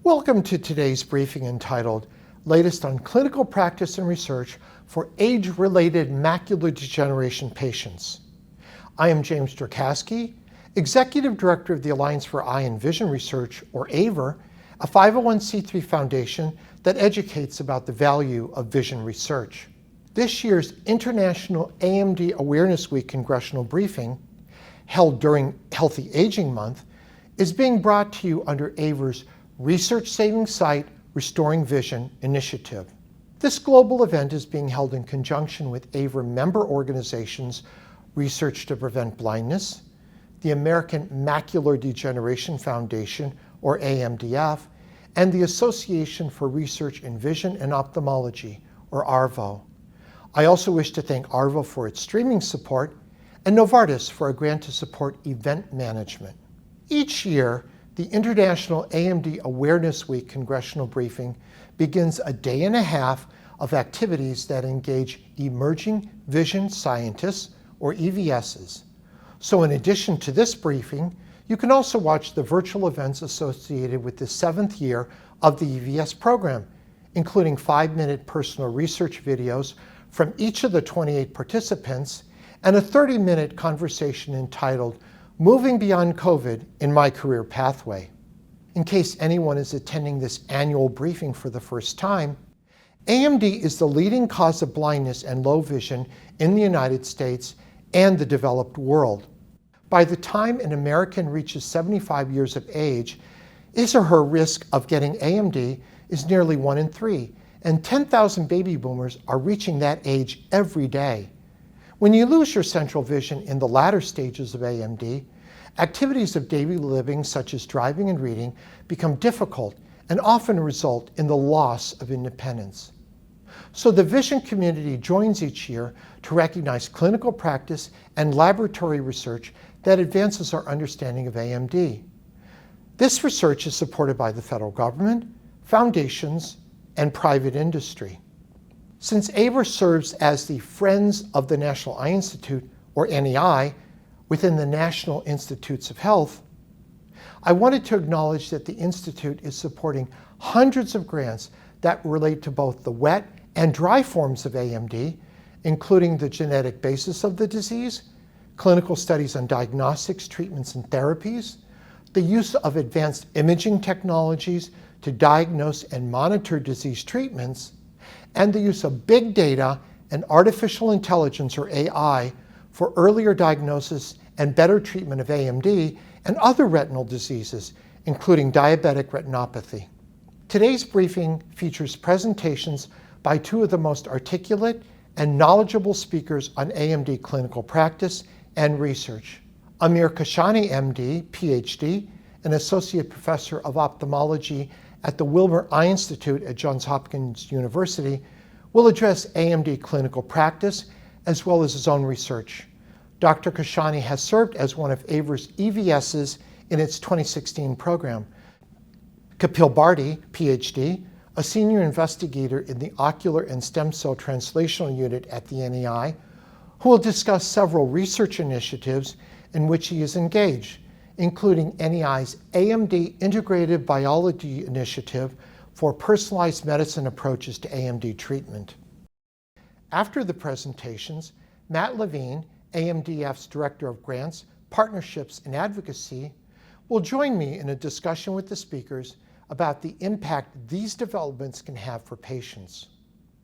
Welcome to today's briefing entitled Latest on Clinical Practice and Research for Age-Related Macular Degeneration Patients. I am James Drakowski, Executive Director of the Alliance for Eye and Vision Research, or AVER, a 501c3 foundation that educates about the value of vision research. This year's International AMD Awareness Week congressional briefing, held during Healthy Aging Month, is being brought to you under AVER's research-saving site Restoring Vision initiative. This global event is being held in conjunction with AVER member organizations Research to Prevent Blindness, the American Macular Degeneration Foundation, or AMDF, and the Association for Research in Vision and Ophthalmology, or ARVO. I also wish to thank ARVO for its streaming support and Novartis for a grant to support event management. Each year, the International AMD Awareness Week congressional briefing begins a day and a half of activities that engage emerging vision scientists, or EVSs. So in addition to this briefing, you can also watch the virtual events associated with the 7th year of the EVS program, including 5-minute personal research videos from each of the 28 participants and a 30-minute conversation entitled Moving Beyond COVID in My Career Pathway. In case anyone is attending this annual briefing for the first time, AMD is the leading cause of blindness and low vision in the United States and the developed world. By the time an American reaches 75 years of age, his or her risk of getting AMD is nearly 1 in 3, and 10,000 baby boomers are reaching that age every day. When you lose your central vision in the latter stages of AMD, activities of daily living such as driving and reading become difficult and often result in the loss of independence. So the vision community joins each year to recognize clinical practice and laboratory research that advances our understanding of AMD. This research is supported by the federal government, foundations, and private industry. Since AVER serves as the Friends of the National Eye Institute, or NEI, within the National Institutes of Health, I wanted to acknowledge that the Institute is supporting hundreds of grants that relate to both the wet and dry forms of AMD, including the genetic basis of the disease, clinical studies on diagnostics, treatments, and therapies, the use of advanced imaging technologies to diagnose and monitor disease treatments, and the use of big data and artificial intelligence, or AI, for earlier diagnosis and better treatment of AMD and other retinal diseases, including diabetic retinopathy. Today's briefing features presentations by two of the most articulate and knowledgeable speakers on AMD clinical practice and research. Amir Kashani, MD, PhD, an Associate Professor of Ophthalmology at the Wilmer Eye Institute at Johns Hopkins University, will address AMD clinical practice as well as his own research. Dr. Kashani has served as one of AVER's EVSs in its 2016 program. Kapil Bharti, PhD, a senior investigator in the Ocular and Stem Cell Translational Unit at the NEI, who will discuss several research initiatives in which he is engaged, including NEI's AMD Integrative Biology Initiative for personalized medicine approaches to AMD treatment. After the presentations, Matt Levine, AMDF's Director of Grants, Partnerships, and Advocacy, will join me in a discussion with the speakers about the impact these developments can have for patients.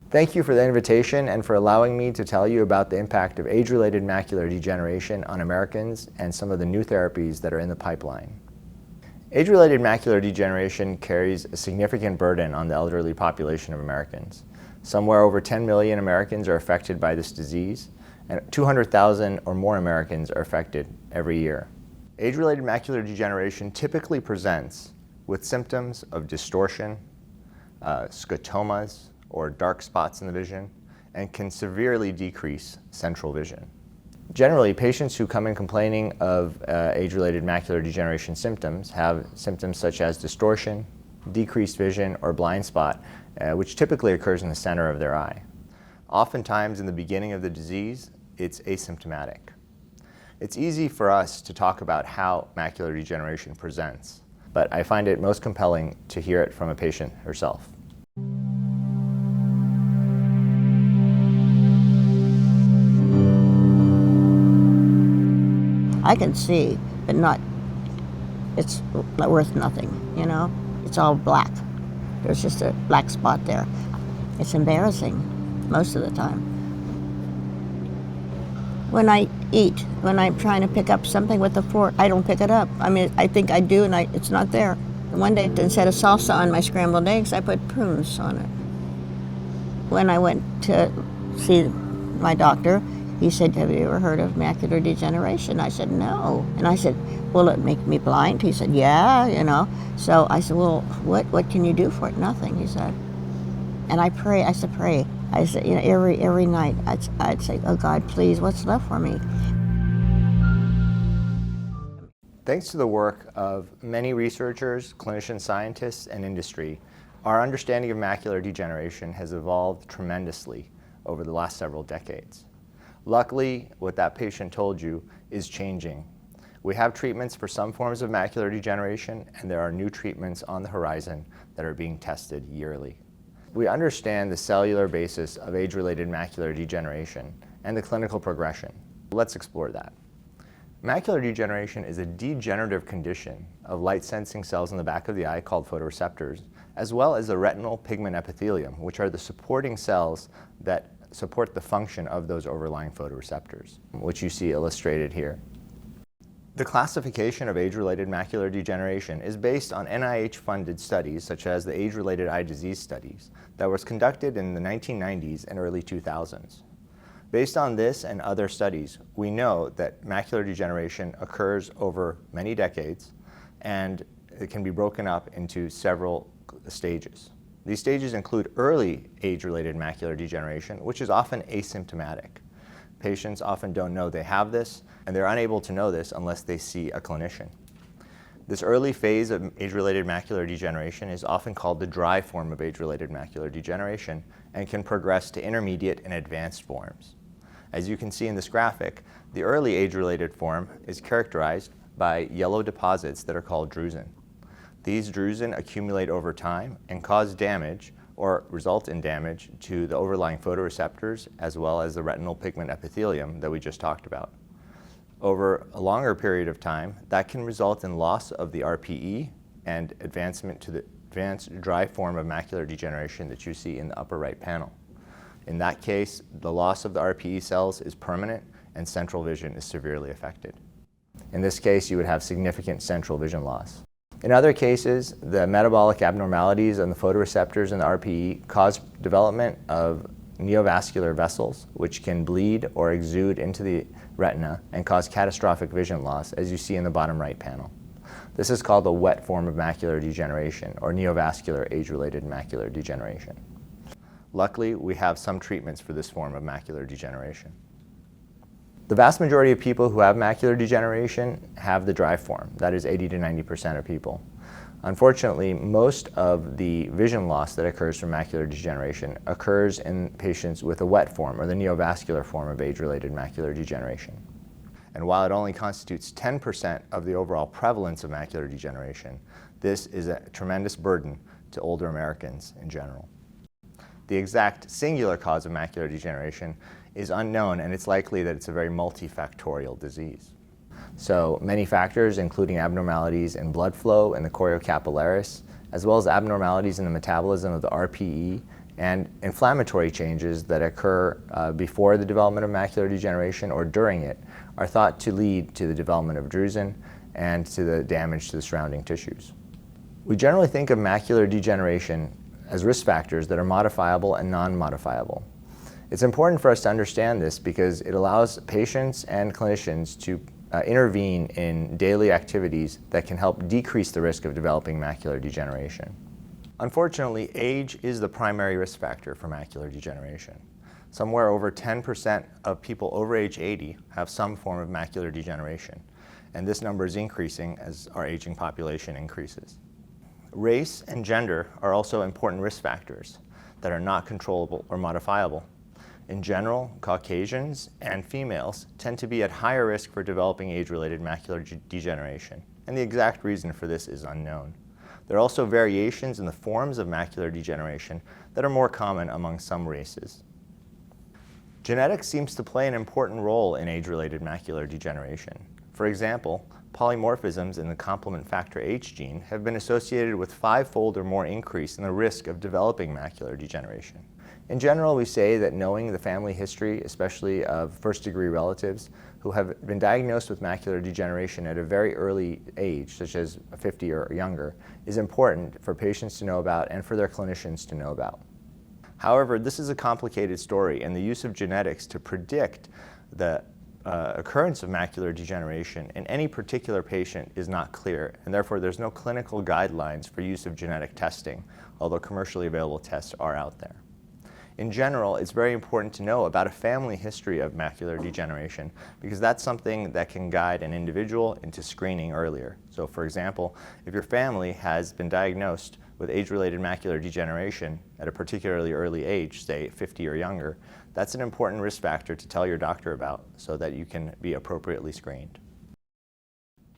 Thank you for the invitation and for allowing me to tell you about the impact of age-related macular degeneration on Americans and some of the new therapies that are in the pipeline. Age-related macular degeneration carries a significant burden on the elderly population of Americans. Somewhere over 10 million Americans are affected by this disease, and 200,000 or more Americans are affected every year. Age-related macular degeneration typically presents with symptoms of distortion, scotomas, or dark spots in the vision, and can severely decrease central vision. Generally, patients who come in complaining of age-related macular degeneration symptoms have symptoms such as distortion, decreased vision, or blind spot, which typically occurs in the center of their eye. Oftentimes, in the beginning of the disease, it's asymptomatic. It's easy for us to talk about how macular degeneration presents, but I find it most compelling to hear it from a patient herself. I can see, but it's not worth nothing, you know? It's all black. There's just a black spot there. It's embarrassing most of the time. When I eat, when I'm trying to pick up something with a fork, I don't pick it up. I mean, I think I do, and it's not there. And one day, instead of salsa on my scrambled eggs, I put prunes on it. When I went to see my doctor, he said, "Have you ever heard of macular degeneration?" I said, "No." And I said, "Will it make me blind?" He said, "Yeah, you know." So I said, "Well, what can you do for it?" "Nothing," he said. And I pray. I said, "Pray." I said, you know, every night I'd say, "Oh God, please, what's left for me?" Thanks to the work of many researchers, clinician scientists, and industry, our understanding of macular degeneration has evolved tremendously over the last several decades. Luckily, what that patient told you is changing. We have treatments for some forms of macular degeneration, and there are new treatments on the horizon that are being tested yearly. We understand the cellular basis of age-related macular degeneration and the clinical progression. Let's explore that. Macular degeneration is a degenerative condition of light-sensing cells in the back of the eye called photoreceptors, as well as the retinal pigment epithelium, which are the supporting cells that support the function of those overlying photoreceptors, which you see illustrated here. The classification of age-related macular degeneration is based on NIH-funded studies, such as the age-related eye disease studies, that was conducted in the 1990s and early 2000s. Based on this and other studies, we know that macular degeneration occurs over many decades, and it can be broken up into several stages. These stages include early age-related macular degeneration, which is often asymptomatic. Patients often don't know they have this, and they're unable to know this unless they see a clinician. This early phase of age-related macular degeneration is often called the dry form of age-related macular degeneration and can progress to intermediate and advanced forms. As you can see in this graphic, the early age-related form is characterized by yellow deposits that are called drusen. These drusen accumulate over time and cause damage or result in damage to the overlying photoreceptors as well as the retinal pigment epithelium that we just talked about. Over a longer period of time, that can result in loss of the RPE and advancement to the advanced dry form of macular degeneration that you see in the upper right panel. In that case, the loss of the RPE cells is permanent and central vision is severely affected. In this case, you would have significant central vision loss. In other cases, the metabolic abnormalities on the photoreceptors and the RPE cause development of neovascular vessels, which can bleed or exude into the retina and cause catastrophic vision loss, as you see in the bottom right panel. This is called the wet form of macular degeneration, or neovascular age-related macular degeneration. Luckily, we have some treatments for this form of macular degeneration. The vast majority of people who have macular degeneration have the dry form. That is 80 to 90% of people. Unfortunately, most of the vision loss that occurs from macular degeneration occurs in patients with a wet form, or the neovascular form of age-related macular degeneration. And while it only constitutes 10% of the overall prevalence of macular degeneration, this is a tremendous burden to older Americans in general. The exact singular cause of macular degeneration is unknown, and it's likely that it's a very multifactorial disease. So many factors, including abnormalities in blood flow in the choriocapillaris, as well as abnormalities in the metabolism of the RPE, and inflammatory changes that occur before the development of macular degeneration or during it, are thought to lead to the development of drusen and to the damage to the surrounding tissues. We generally think of macular degeneration as risk factors that are modifiable and non-modifiable. It's important for us to understand this because it allows patients and clinicians to intervene in daily activities that can help decrease the risk of developing macular degeneration. Unfortunately, age is the primary risk factor for macular degeneration. Somewhere over 10% of people over age 80 have some form of macular degeneration, and this number is increasing as our aging population increases. Race and gender are also important risk factors that are not controllable or modifiable. In general, Caucasians and females tend to be at higher risk for developing age-related macular degeneration. and the exact reason for this is unknown. There are also variations in the forms of macular degeneration that are more common among some races. Genetics seems to play an important role in age-related macular degeneration. For example, polymorphisms in the complement factor H gene have been associated with 5-fold or more increase in the risk of developing macular degeneration. In general, we say that knowing the family history, especially of first-degree relatives who have been diagnosed with macular degeneration at a very early age, such as 50 or younger, is important for patients to know about and for their clinicians to know about. However, this is a complicated story, and the use of genetics to predict the occurrence of macular degeneration in any particular patient is not clear, and therefore there's no clinical guidelines for use of genetic testing, although commercially available tests are out there. In general, it's very important to know about a family history of macular degeneration because that's something that can guide an individual into screening earlier. So for example, if your family has been diagnosed with age-related macular degeneration at a particularly early age, say 50 or younger, that's an important risk factor to tell your doctor about so that you can be appropriately screened.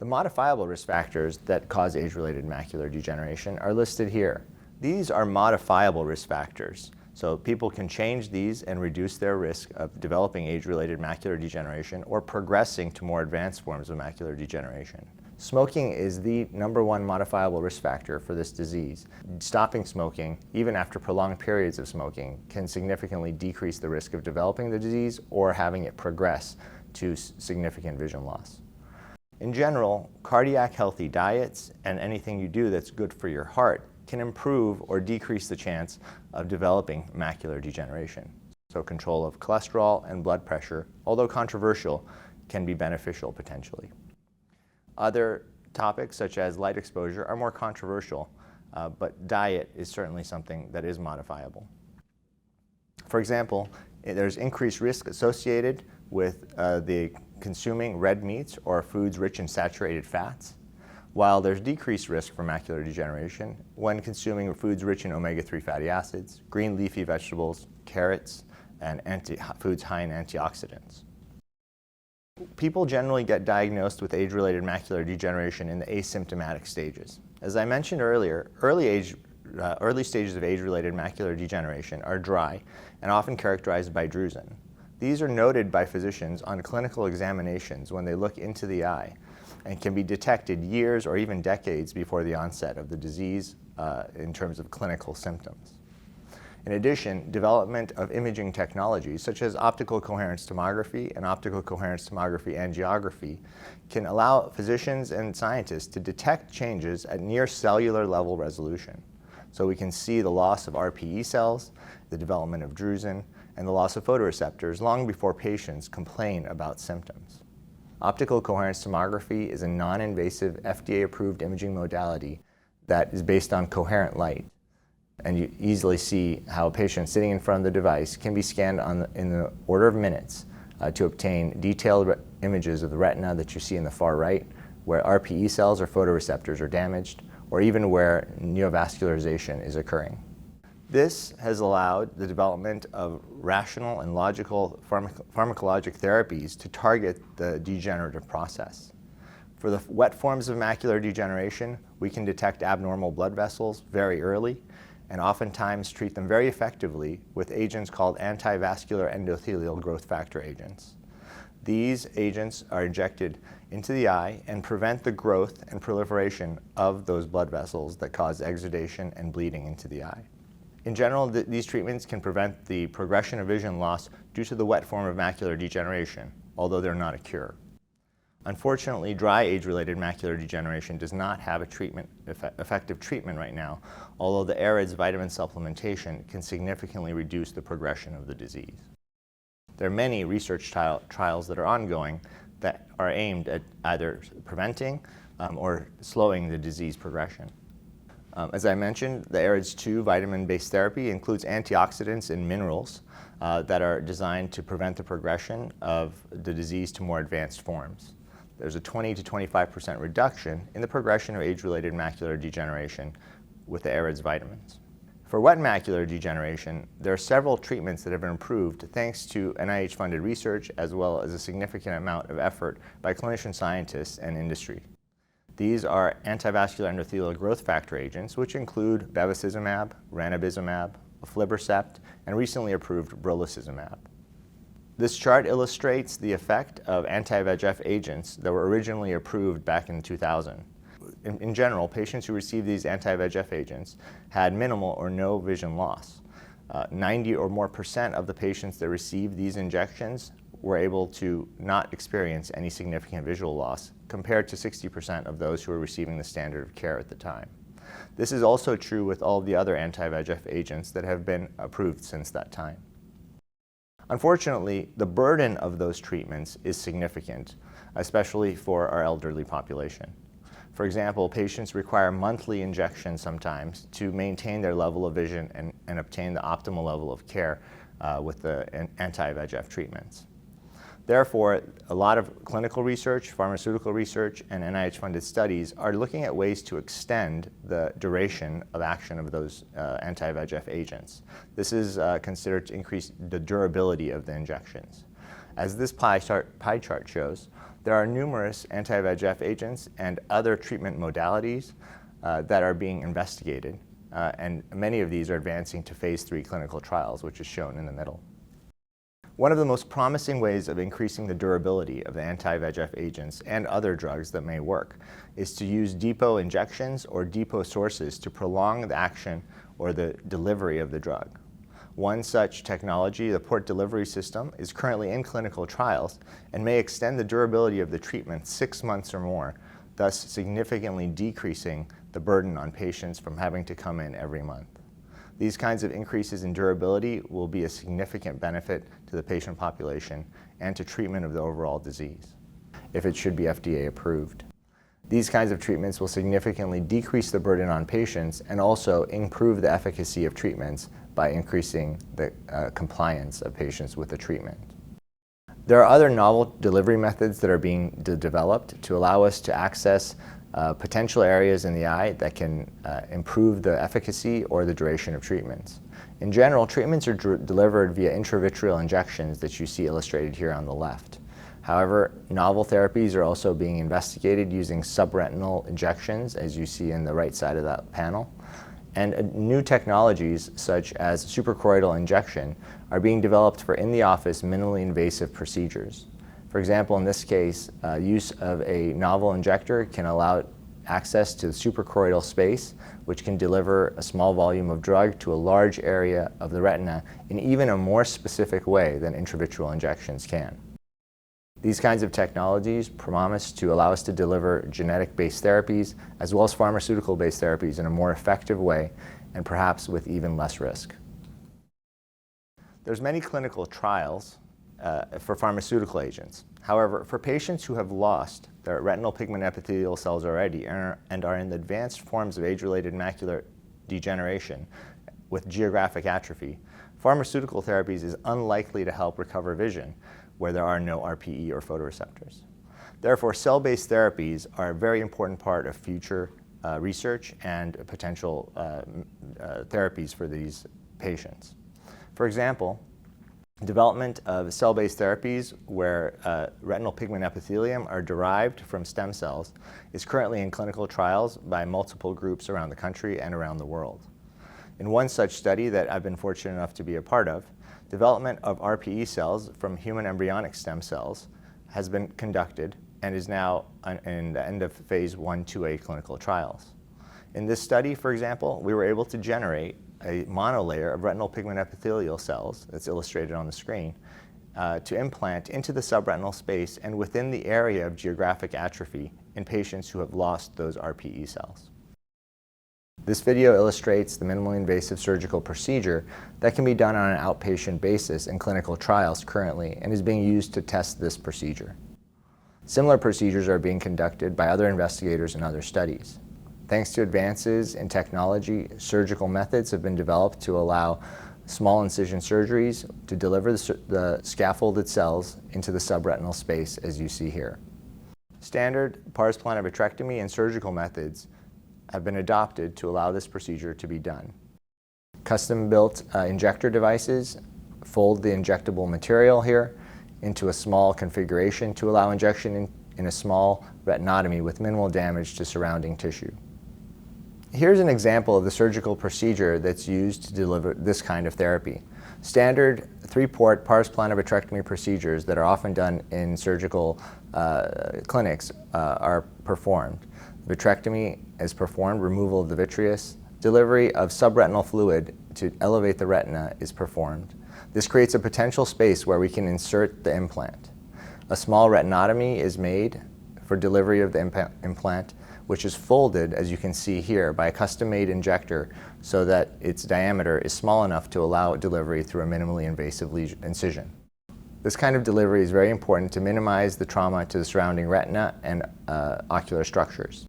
The modifiable risk factors that cause age-related macular degeneration are listed here. These are modifiable risk factors. So people can change these and reduce their risk of developing age-related macular degeneration or progressing to more advanced forms of macular degeneration. Smoking is the #1 modifiable risk factor for this disease. Stopping smoking, even after prolonged periods of smoking, can significantly decrease the risk of developing the disease or having it progress to significant vision loss. In general, cardiac healthy diets and anything you do that's good for your heart can improve or decrease the chance of developing macular degeneration. So control of cholesterol and blood pressure, although controversial, can be beneficial potentially. Other topics such as light exposure are more controversial, but diet is certainly something that is modifiable. For example, there's increased risk associated with the consuming red meats or foods rich in saturated fats, while there's decreased risk for macular degeneration when consuming foods rich in omega-3 fatty acids, green leafy vegetables, carrots, and foods high in antioxidants. People generally get diagnosed with age-related macular degeneration in the asymptomatic stages. As I mentioned earlier, early stages of age-related macular degeneration are dry and often characterized by drusen. These are noted by physicians on clinical examinations when they look into the eye and can be detected years or even decades before the onset of the disease in terms of clinical symptoms. In addition, development of imaging technologies such as optical coherence tomography and optical coherence tomography angiography can allow physicians and scientists to detect changes at near cellular level resolution. So we can see the loss of RPE cells, the development of drusen, and the loss of photoreceptors long before patients complain about symptoms. Optical coherence tomography is a non-invasive FDA-approved imaging modality that is based on coherent light. And you easily see how a patient sitting in front of the device can be scanned in the order of minutes to obtain detailed images of the retina that you see in the far right, where RPE cells or photoreceptors are damaged, or even where neovascularization is occurring. This has allowed the development of rational and logical pharmacologic therapies to target the degenerative process. For the wet forms of macular degeneration, we can detect abnormal blood vessels very early and oftentimes treat them very effectively with agents called antivascular endothelial growth factor agents. These agents are injected into the eye and prevent the growth and proliferation of those blood vessels that cause exudation and bleeding into the eye. In general, these treatments can prevent the progression of vision loss due to the wet form of macular degeneration, although they're not a cure. Unfortunately, dry age-related macular degeneration does not have a effective treatment right now, although the AREDS vitamin supplementation can significantly reduce the progression of the disease. There are many research trials that are ongoing that are aimed at either preventing or slowing the disease progression. As I mentioned, the AREDS2 vitamin-based therapy includes antioxidants and minerals that are designed to prevent the progression of the disease to more advanced forms. There's a 20 to 25% reduction in the progression of age-related macular degeneration with the AREDS vitamins. For wet macular degeneration, there are several treatments that have been improved thanks to NIH-funded research as well as a significant amount of effort by clinician scientists and industry. These are antivascular endothelial growth factor agents, which include bevacizumab, ranibizumab, aflibercept, and recently approved brolucizumab. This chart illustrates the effect of anti-VEGF agents that were originally approved back in 2000. In general, patients who received these anti-VEGF agents had minimal or no vision loss. 90 or more % of the patients that received these injections were able to not experience any significant visual loss, compared to 60% of those who were receiving the standard of care at the time. This is also true with all of the other anti-VEGF agents that have been approved since that time. Unfortunately, the burden of those treatments is significant, especially for our elderly population. For example, patients require monthly injections sometimes to maintain their level of vision and obtain the optimal level of care with the anti-VEGF treatments. Therefore, a lot of clinical research, pharmaceutical research, and NIH-funded studies are looking at ways to extend the duration of action of those anti-VEGF agents. This is considered to increase the durability of the injections. As this pie chart shows, there are numerous anti-VEGF agents and other treatment modalities that are being investigated, and many of these are advancing to phase 3 clinical trials, which is shown in the middle. One of the most promising ways of increasing the durability of the anti-VEGF agents and other drugs that may work is to use depot injections or depot sources to prolong the action or the delivery of the drug. One such technology, the port delivery system, is currently in clinical trials and may extend the durability of the treatment 6 months or more, thus significantly decreasing the burden on patients from having to come in every month. These kinds of increases in durability will be a significant benefit to the patient population and to treatment of the overall disease, if it should be FDA approved. These kinds of treatments will significantly decrease the burden on patients and also improve the efficacy of treatments by increasing the compliance of patients with the treatment. There are other novel delivery methods that are being developed to allow us to access potential areas in the eye that can improve the efficacy or the duration of treatments. In general, treatments are delivered via intravitreal injections that you see illustrated here on the left. However, novel therapies are also being investigated using subretinal injections, as you see in the right side of that panel. And new technologies, such as suprachoroidal injection, are being developed for in-the-office minimally invasive procedures. For example, in this case, use of a novel injector can allow access to the suprachoroidal space, which can deliver a small volume of drug to a large area of the retina in even a more specific way than intravitreal injections can. These kinds of technologies promise to allow us to deliver genetic-based therapies as well as pharmaceutical-based therapies in a more effective way and perhaps with even less risk. There's many clinical trials for pharmaceutical agents. However, for patients who have lost their retinal pigment epithelial cells already and are in the advanced forms of age-related macular degeneration with geographic atrophy, pharmaceutical therapies is unlikely to help recover vision where there are no RPE or photoreceptors. Therefore, cell-based therapies are a very important part of future research and potential therapies for these patients. For example, development of cell-based therapies where retinal pigment epithelium are derived from stem cells is currently in clinical trials by multiple groups around the country and around the world. In one such study that I've been fortunate enough to be a part of, development of RPE cells from human embryonic stem cells has been conducted and is now in the end of phase 1/2A clinical trials. In this study, for example, we were able to generate a monolayer of retinal pigment epithelial cells, that's illustrated on the screen, to implant into the subretinal space and within the area of geographic atrophy in patients who have lost those RPE cells. This video illustrates the minimally invasive surgical procedure that can be done on an outpatient basis in clinical trials currently and is being used to test this procedure. Similar procedures are being conducted by other investigators in other studies. Thanks to advances in technology, surgical methods have been developed to allow small incision surgeries to deliver the scaffolded cells into the subretinal space, as you see here. Standard pars plana vitrectomy and surgical methods have been adopted to allow this procedure to be done. Custom-built injector devices fold the injectable material here into a small configuration to allow injection in a small retinotomy with minimal damage to surrounding tissue. Here's an example of the surgical procedure that's used to deliver this kind of therapy. Standard 3-port pars plana vitrectomy procedures that are often done in surgical clinics are performed. Vitrectomy is performed, removal of the vitreous. Delivery of subretinal fluid to elevate the retina is performed. This creates a potential space where we can insert the implant. A small retinotomy is made for delivery of the implant, which is folded, as you can see here, by a custom-made injector so that its diameter is small enough to allow delivery through a minimally invasive incision. This kind of delivery is very important to minimize the trauma to the surrounding retina and ocular structures.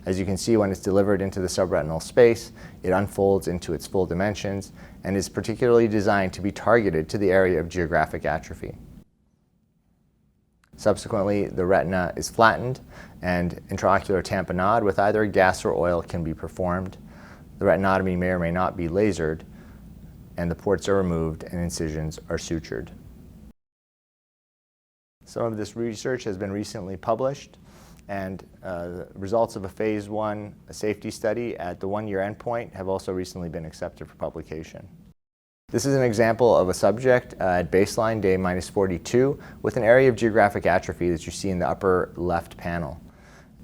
As you can see, when it's delivered into the subretinal space, it unfolds into its full dimensions and is particularly designed to be targeted to the area of geographic atrophy. Subsequently, the retina is flattened and intraocular tamponade with either gas or oil can be performed. The retinotomy may or may not be lasered, and the ports are removed and incisions are sutured. Some of this research has been recently published, and results of a phase 1 safety study at the 1-year endpoint have also recently been accepted for publication. This is an example of a subject at baseline, day -42, with an area of geographic atrophy that you see in the upper left panel.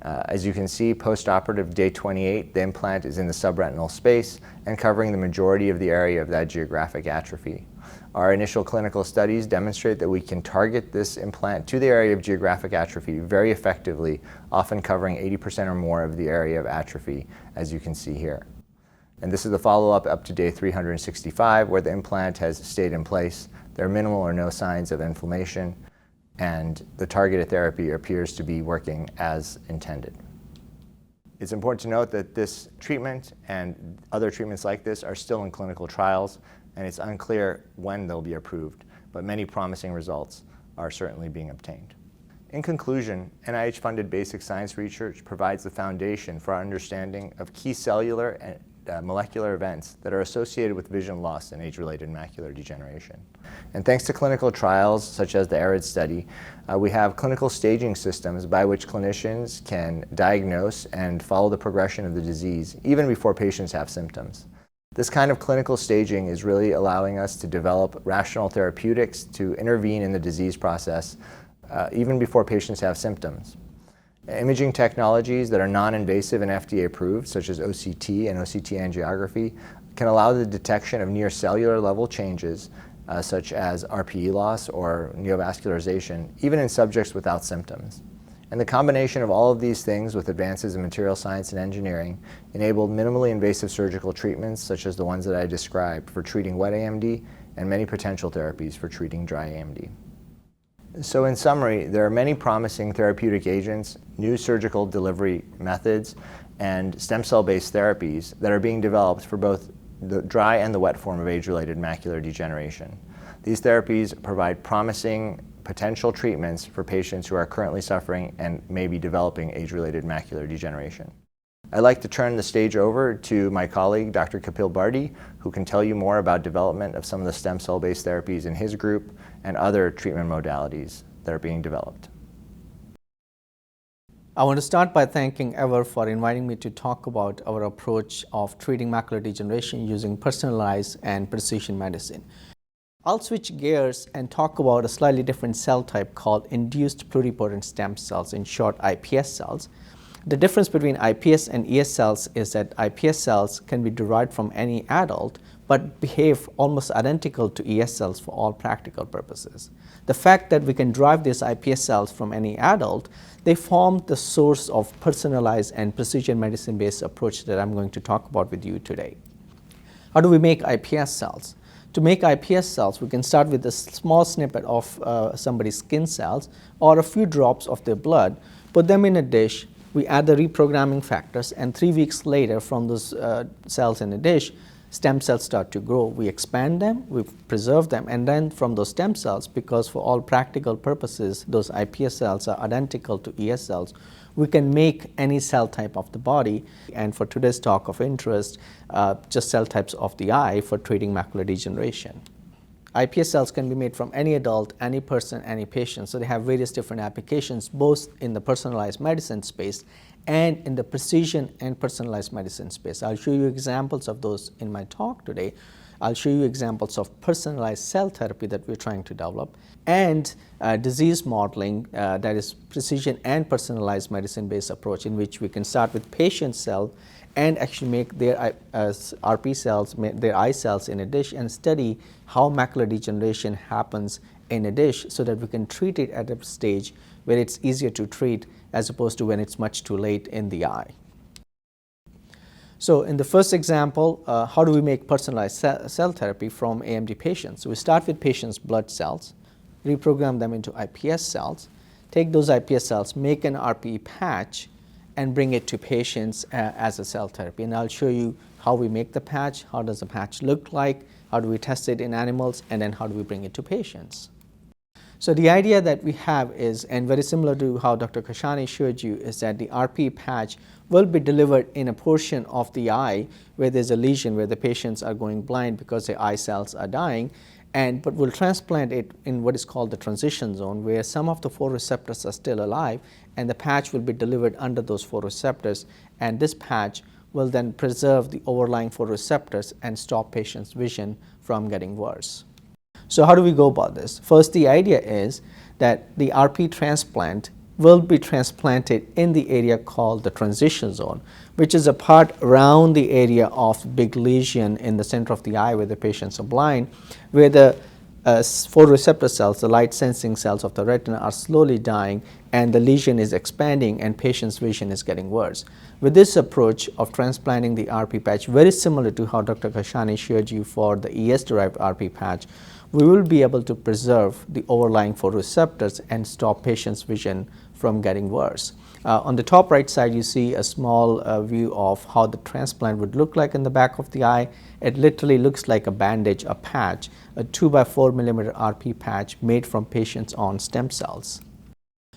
As you can see, post-operative day 28, the implant is in the subretinal space and covering the majority of the area of that geographic atrophy. Our initial clinical studies demonstrate that we can target this implant to the area of geographic atrophy very effectively, often covering 80% or more of the area of atrophy, as you can see here. And this is the follow-up up to day 365, where the implant has stayed in place. There are minimal or no signs of inflammation, and the targeted therapy appears to be working as intended. It's important to note that this treatment and other treatments like this are still in clinical trials, and it's unclear when they'll be approved, but many promising results are certainly being obtained. In conclusion, NIH-funded basic science research provides the foundation for our understanding of key cellular and molecular events that are associated with vision loss and age-related macular degeneration. And thanks to clinical trials such as the ARID study, we have clinical staging systems by which clinicians can diagnose and follow the progression of the disease even before patients have symptoms. This kind of clinical staging is really allowing us to develop rational therapeutics to intervene in the disease process even before patients have symptoms. Imaging technologies that are non-invasive and FDA approved, such as OCT and OCT angiography, can allow the detection of near cellular level changes, such as RPE loss or neovascularization, even in subjects without symptoms. And the combination of all of these things with advances in material science and engineering enabled minimally invasive surgical treatments, such as the ones that I described, for treating wet AMD and many potential therapies for treating dry AMD. So in summary, there are many promising therapeutic agents, new surgical delivery methods, and stem cell-based therapies that are being developed for both the dry and the wet form of age-related macular degeneration. These therapies provide promising potential treatments for patients who are currently suffering and may be developing age-related macular degeneration. I'd like to turn the stage over to my colleague, Dr. Kapil Bharti, who can tell you more about development of some of the stem cell-based therapies in his group and other treatment modalities that are being developed. I want to start by thanking Ever for inviting me to talk about our approach of treating macular degeneration using personalized and precision medicine. I'll switch gears and talk about a slightly different cell type called induced pluripotent stem cells, in short iPS cells. The difference between iPS and ES cells is that iPS cells can be derived from any adult but behave almost identical to ES cells for all practical purposes. The fact that we can derive these iPS cells from any adult, they form the source of personalized and precision medicine-based approach that I'm going to talk about with you today. How do we make iPS cells? To make iPS cells, we can start with a small snippet of somebody's skin cells or a few drops of their blood, put them in a dish, we add the reprogramming factors, and 3 weeks later from those cells in a dish, stem cells start to grow. We expand them, we preserve them, and then from those stem cells, because for all practical purposes those iPS cells are identical to ES cells, we can make any cell type of the body. And for today's talk of interest, just cell types of the eye for treating macular degeneration. iPS cells can be made from any adult, any person, any patient. So they have various different applications, both in the personalized medicine space and in the precision and personalized medicine space. I'll show you examples of those in my talk today. I'll show you examples of personalized cell therapy that we're trying to develop, and disease modeling, that is precision and personalized medicine-based approach, in which we can start with patient cell and actually make their RP cells, their eye cells in a dish, and study how macular degeneration happens in a dish so that we can treat it at a stage where it's easier to treat as opposed to when it's much too late in the eye. So in the first example, how do we make personalized cell therapy from AMD patients? So we start with patients' blood cells, reprogram them into iPS cells, take those iPS cells, make an RPE patch, and bring it to patients as a cell therapy. And I'll show you how we make the patch, how does the patch look like, how do we test it in animals, and then how do we bring it to patients. So the idea that we have is, and very similar to how Dr. Kashani showed you, is that the RP patch will be delivered in a portion of the eye where there's a lesion, where the patients are going blind because their eye cells are dying, but we'll transplant it in what is called the transition zone, where some of the photoreceptors are still alive, and the patch will be delivered under those photoreceptors, and this patch will then preserve the overlying photoreceptors and stop patients' vision from getting worse. So how do we go about this? First, the idea is that the RP transplant will be transplanted in the area called the transition zone, which is a part around the area of big lesion in the center of the eye where the patients are blind, where the photoreceptor cells, the light sensing cells of the retina, are slowly dying, and the lesion is expanding and patient's vision is getting worse. With this approach of transplanting the RP patch, very similar to how Dr. Kashani showed you for the ES-derived RP patch, we will be able to preserve the overlying photoreceptors and stop patient's vision from getting worse. On the top right side, you see a small view of how the transplant would look like in the back of the eye. It literally looks like a bandage, a patch, a 2 by 4 millimeter RP patch made from patients on stem cells.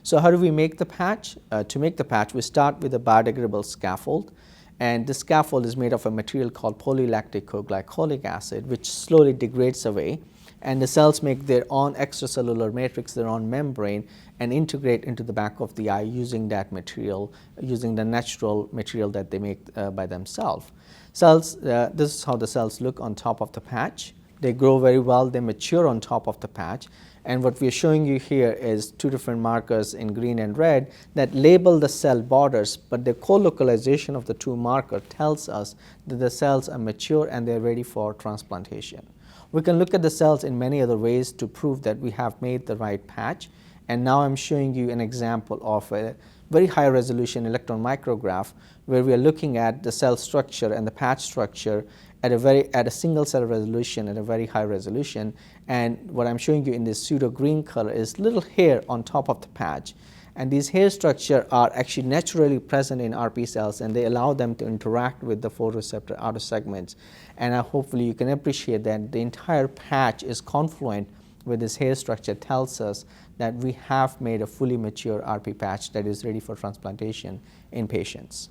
So how do we make the patch? To make the patch, we start with a biodegradable scaffold, and this scaffold is made of a material called polylactic-glycolic acid, which slowly degrades away, and the cells make their own extracellular matrix, their own membrane, and integrate into the back of the eye using that material, using the natural material that they make by themselves. Cells, this is how the cells look on top of the patch. They grow very well, they mature on top of the patch, and what we are showing you here is two different markers in green and red that label the cell borders, but the co-localization of the two markers tells us that the cells are mature and they're ready for transplantation. We can look at the cells in many other ways to prove that we have made the right patch, and now I'm showing you an example of a very high resolution electron micrograph where we are looking at the cell structure and the patch structure at a single cell resolution, at a very high resolution. And what I'm showing you in this pseudo green color is little hair on top of the patch, and these hair structure are actually naturally present in RP cells, and they allow them to interact with the photoreceptor outer segments. And hopefully you can appreciate that the entire patch is confluent with this hair structure, tells us that we have made a fully mature RP patch that is ready for transplantation in patients.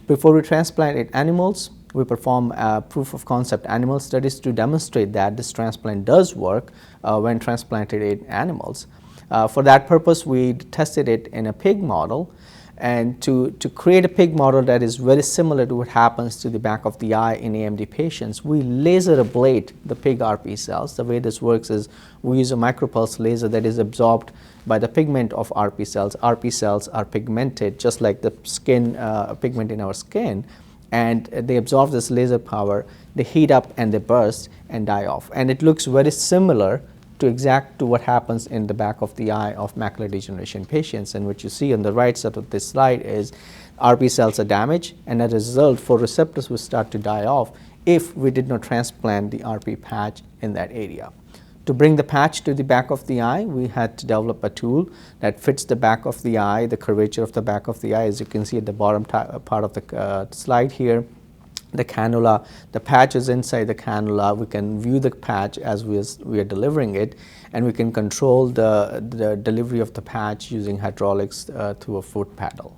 Before we transplant in animals, we perform proof of concept animal studies to demonstrate that this transplant does work when transplanted in animals. For that purpose, we tested it in a pig model, and to create a pig model that is very similar to what happens to the back of the eye in AMD patients, we laser ablate the pig RP cells. The way this works is we use a micropulse laser that is absorbed by the pigment of RP cells. RP cells are pigmented just like the skin pigment in our skin, and they absorb this laser power, they heat up and they burst and die off. And it looks very similar to what happens in the back of the eye of macular degeneration patients. And what you see on the right side of this slide is RP cells are damaged, and as a result, photoreceptors will start to die off if we did not transplant the RP patch in that area. To bring the patch to the back of the eye, we had to develop a tool that fits the back of the eye, the curvature of the back of the eye, as you can see at the bottom part of the slide here. The cannula, the patch is inside the cannula. We can view the patch as we are delivering it, and we can control the delivery of the patch using hydraulics through a foot pedal.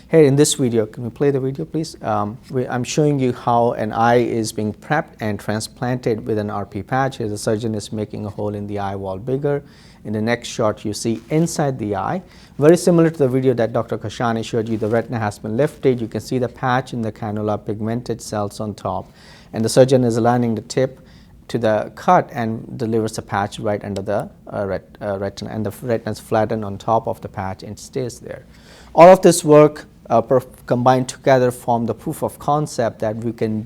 Here in this video, can we play the video please? I'm showing you how an eye is being prepped and transplanted with an RP patch. Here the surgeon is making a hole in the eye wall bigger. In the next shot you see inside the eye, very similar to the video that Dr. Kashani showed you. The retina has been lifted. You can see the patch in the cannula, pigmented cells on top, and the surgeon is aligning the tip to the cut and delivers a patch right under the retina, and the retina is flattened on top of the patch and stays there. All of this work combined together form the proof of concept that we can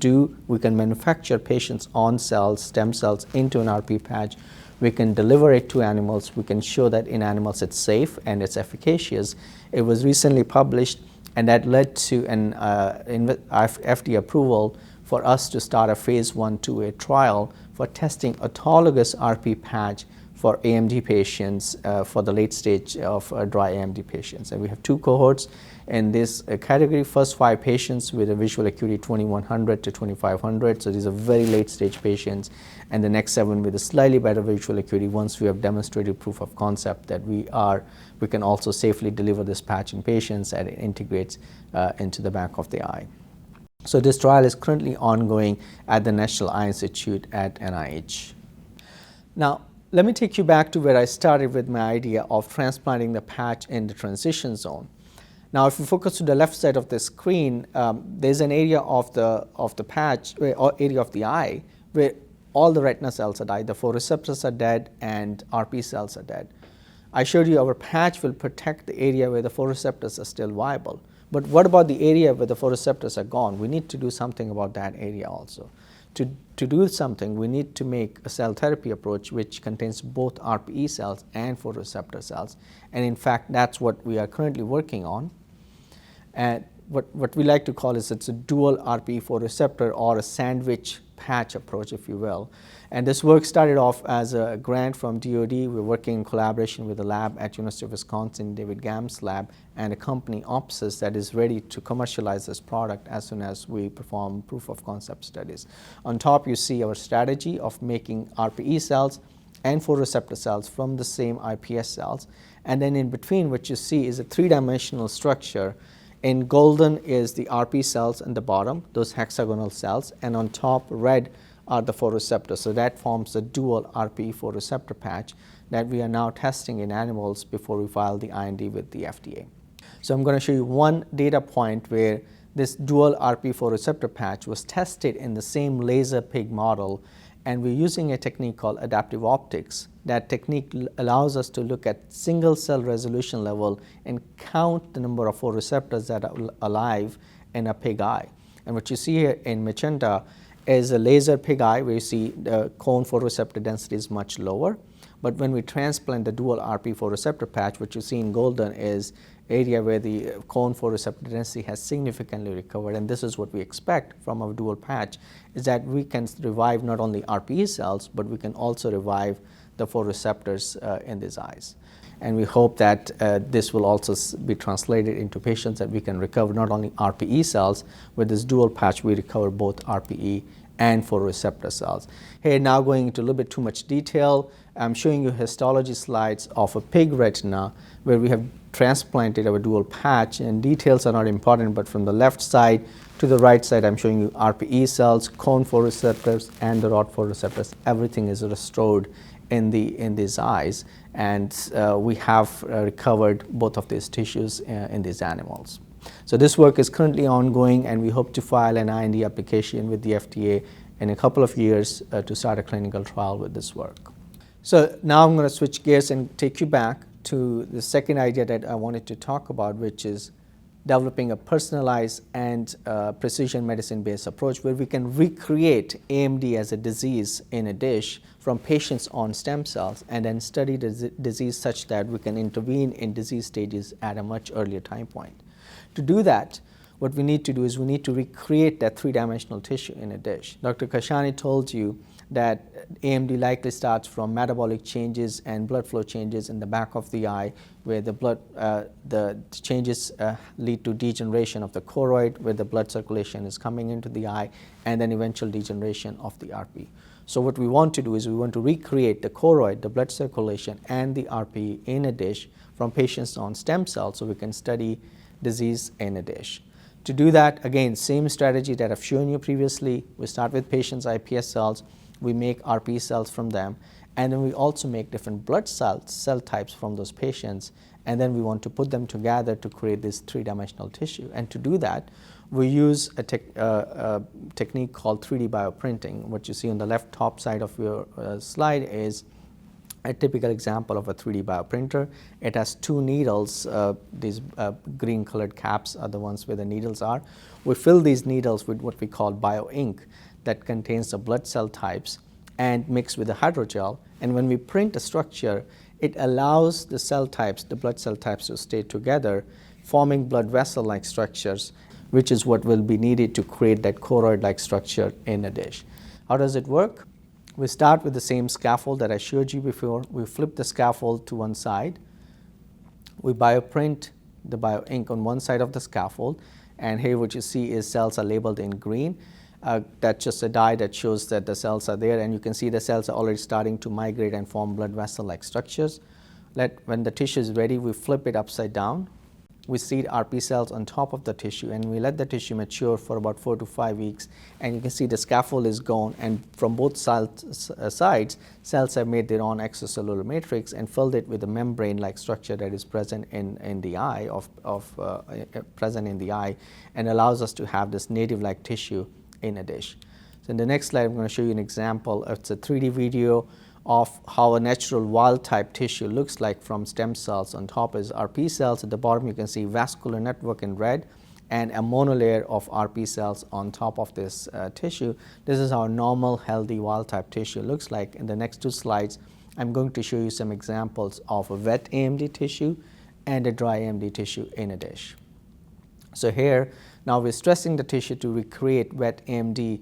manufacture patients' own cells, stem cells, into an RP patch. We can deliver it to animals. We can show that in animals it's safe and it's efficacious. It was recently published, and that led to an FDA approval for us to start a phase 1/2A trial for testing autologous RP patch for AMD patients, for the late stage of dry AMD patients. And we have 2 cohorts in this category. First 5 patients with a visual acuity 2100 to 2500, so these are very late stage patients, and the next 7 with a slightly better visual acuity once we have demonstrated proof of concept that we can also safely deliver this patch in patients, and it integrates into the back of the eye. So this trial is currently ongoing at the National Eye Institute at NIH. Now, let me take you back to where I started with my idea of transplanting the patch in the transition zone. Now, if you focus to the left side of the screen, there's an area of the patch, or area of the eye, where all the retina cells are died, the photoreceptors are dead, and RP cells are dead. I showed you our patch will protect the area where the photoreceptors are still viable. But what about the area where the photoreceptors are gone? We need to do something about that area also. To do something, we need to make a cell therapy approach which contains both RPE cells and photoreceptor cells. And in fact, that's what we are currently working on. And what we like to call it's a dual RPE photoreceptor, or a sandwich patch approach, if you will. And this work started off as a grant from DoD. We're working in collaboration with a lab at University of Wisconsin, David Gam's lab, and a company, Opsis, that is ready to commercialize this product as soon as we perform proof of concept studies. On top, you see our strategy of making RPE cells and photoreceptor cells from the same iPS cells. And then in between, what you see is a 3-dimensional structure. In golden is the RP cells in the bottom, those hexagonal cells, and on top, red are the photoreceptors. So that forms a dual RPE photoreceptor patch that we are now testing in animals before we file the IND with the FDA. So I'm going to show you one data point where this dual RPE photoreceptor patch was tested in the same laser pig model, and we're using a technique called adaptive optics. That technique allows us to look at single cell resolution level and count the number of photoreceptors that are alive in a pig eye. And what you see here in magenta is a laser pig eye, where you see the cone photoreceptor density is much lower. But when we transplant the dual RP photoreceptor patch, what you see in golden is area where the cone photoreceptor density has significantly recovered. And this is what we expect from our dual patch, is that we can revive not only RPE cells, but we can also revive the photoreceptors in these eyes. And we hope that this will also be translated into patients, that we can recover not only RPE cells. With this dual patch, we recover both RPE and photoreceptor cells. Here, now going into a little bit too much detail, I'm showing you histology slides of a pig retina where we have transplanted our dual patch, and details are not important, but from the left side to the right side, I'm showing you RPE cells, cone photoreceptors, and the rod photoreceptors. Everything is restored in these eyes, and we have recovered both of these tissues in these animals. So this work is currently ongoing, and we hope to file an IND application with the FDA in a couple of years to start a clinical trial with this work. So now I'm going to switch gears and take you back to the second idea that I wanted to talk about, which is developing a personalized and precision medicine-based approach where we can recreate AMD as a disease in a dish from patients on stem cells, and then study the disease such that we can intervene in disease stages at a much earlier time point. To do that, what we need to do is we need to recreate that 3-dimensional tissue in a dish. Dr. Kashani told you that AMD likely starts from metabolic changes and blood flow changes in the back of the eye, where the changes lead to degeneration of the choroid, where the blood circulation is coming into the eye, and then eventual degeneration of the RP. So what we want to do is we want to recreate the choroid, the blood circulation, and the RP in a dish from patients on stem cells, so we can study disease in a dish. To do that, again, same strategy that I've shown you previously. We start with patients' iPS cells, we make RP cells from them, and then we also make different blood cell types from those patients, and then we want to put them together to create this three-dimensional tissue. And to do that, we use a technique called 3D bioprinting. What you see on the left top side of your slide is a typical example of a 3D bioprinter. It has two needles. These green colored caps are the ones where the needles are. We fill these needles with what we call bio-ink that contains the blood cell types and mix with the hydrogel. And when we print a structure, it allows the cell types, the blood cell types, to stay together, forming blood vessel-like structures, which is what will be needed to create that choroid-like structure in a dish. How does it work? We start with the same scaffold that I showed you before. We flip the scaffold to one side. We bioprint the bio-ink on one side of the scaffold, and here what you see is cells are labeled in green. That's just a dye that shows that the cells are there, and you can see the cells are already starting to migrate and form blood vessel-like structures. When the tissue is ready, we flip it upside down. We seed RP cells on top of the tissue, and we let the tissue mature for about 4 to 5 weeks, and you can see the scaffold is gone, and from both sides, cells have made their own extracellular matrix and filled it with a membrane-like structure that is present in the eye, present in the eye, and allows us to have this native-like tissue in a dish. So in the next slide, I'm going to show you an example. It's a 3D video of how a natural wild-type tissue looks like from stem cells. On top is RP cells. At the bottom, you can see vascular network in red and a monolayer of RP cells on top of this tissue. This is how normal, healthy, wild-type tissue looks like. In the next two slides, I'm going to show you some examples of a wet AMD tissue and a dry AMD tissue in a dish. So here, now we're stressing the tissue to recreate wet AMD,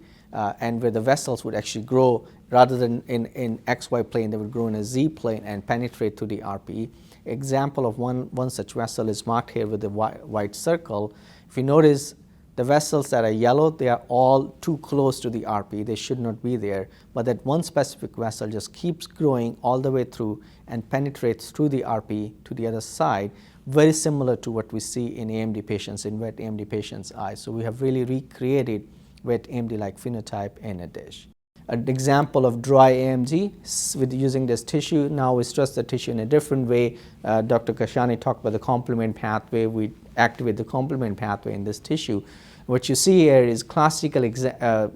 and where the vessels would actually grow rather than in XY plane, they would grow in a Z plane and penetrate through the RPE. Example of one such vessel is marked here with the white circle. If you notice, the vessels that are yellow, they are all too close to the RPE. They should not be there, but that one specific vessel just keeps growing all the way through and penetrates through the RPE to the other side, very similar to what we see in AMD patients, in wet AMD patients' eyes. So we have really recreated wet AMD-like phenotype in a dish. An example of dry AMD with using this tissue. Now we stress the tissue in a different way. Dr. Kashani talked about the complement pathway. We activate the complement pathway in this tissue. What you see here is classical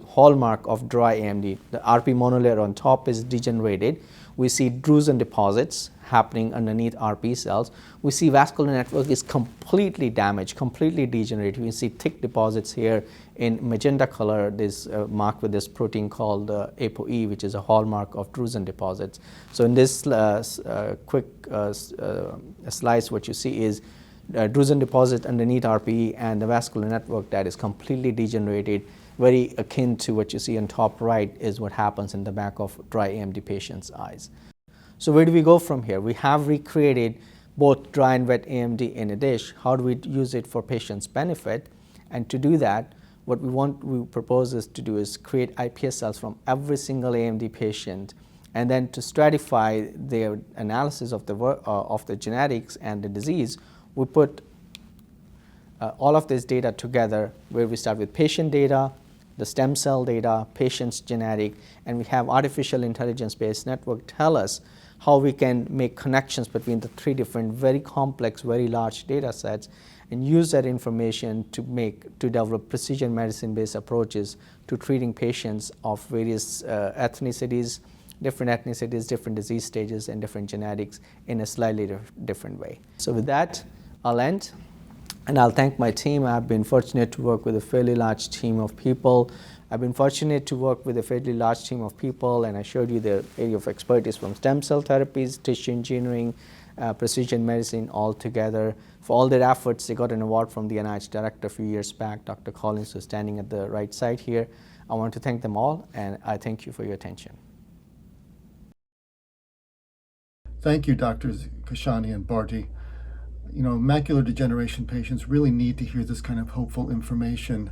hallmark of dry AMD. The RP monolayer on top is degenerated. We see drusen deposits happening underneath RP cells. We see vascular network is completely damaged, completely degenerated. You see thick deposits here in magenta color, this marked with this protein called ApoE, which is a hallmark of drusen deposits. So in this quick slice, what you see is drusen deposit underneath RPE and the vascular network that is completely degenerated, very akin to what you see on top right is what happens in the back of dry AMD patients' eyes. So where do we go from here? We have recreated both dry and wet AMD in a dish. How do we use it for patients' benefit? And to do that, what we propose is to do is create iPS cells from every single AMD patient, and then to stratify their analysis of the genetics and the disease, we put all of this data together, where we start with patient data, the stem cell data, patient's genetic, and we have artificial intelligence-based network tell us how we can make connections between the three different, very complex, very large data sets, and use that information to develop precision medicine-based approaches to treating patients of various ethnicities, different disease stages, and different genetics in a slightly different way. So with that, I'll end, and I'll thank my team. I've been fortunate to work with a fairly large team of people. And I showed you the area of expertise from stem cell therapies, tissue engineering, precision medicine all together. For all their efforts, they got an award from the NIH director a few years back, Dr. Collins, who's standing at the right side here. I want to thank them all, and I thank you for your attention. Thank you, Drs. Kashani and Bharti. You know, macular degeneration patients really need to hear this kind of hopeful information.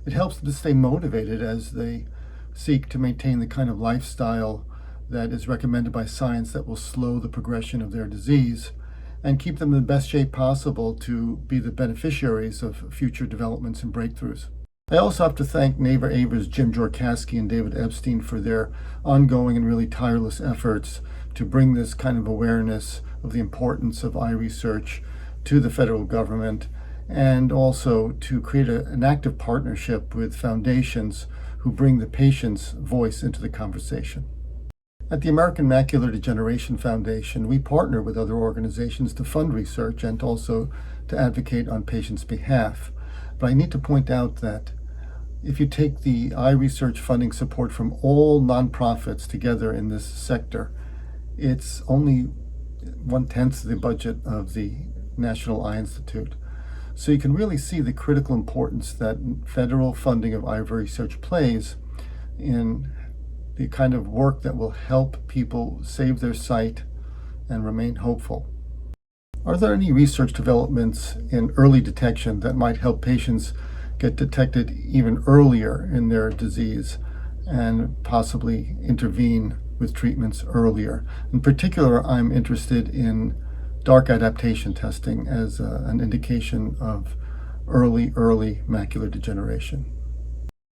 It helps them to stay motivated as they seek to maintain the kind of lifestyle that is recommended by science that will slow the progression of their disease. and keep them in the best shape possible to be the beneficiaries of future developments and breakthroughs. I also have to thank Naver Avers, Jim Jorkowski, and David Epstein for their ongoing and really tireless efforts to bring this kind of awareness of the importance of eye research to the federal government, and also to create an active partnership with foundations who bring the patient's voice into the conversation. At the American Macular Degeneration Foundation, we partner with other organizations to fund research and also to advocate on patients' behalf. But I need to point out that if you take the eye research funding support from all nonprofits together in this sector, it's only 1/10 of the budget of the National Eye Institute. So you can really see the critical importance that federal funding of eye research plays in the kind of work that will help people save their sight and remain hopeful. Are there any research developments in early detection that might help patients get detected even earlier in their disease and possibly intervene with treatments earlier? In particular, I'm interested in dark adaptation testing as an indication of early macular degeneration.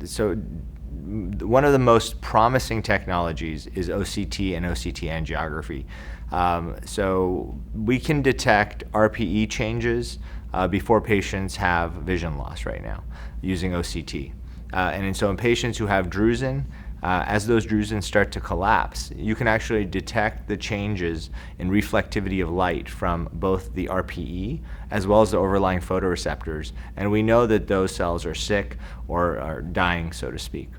So one of the most promising technologies is OCT and OCT angiography. So we can detect RPE changes before patients have vision loss right now using OCT. So in patients who have drusen, as those drusens start to collapse, you can actually detect the changes in reflectivity of light from both the RPE as well as the overlying photoreceptors. And we know that those cells are sick or are dying, so to speak.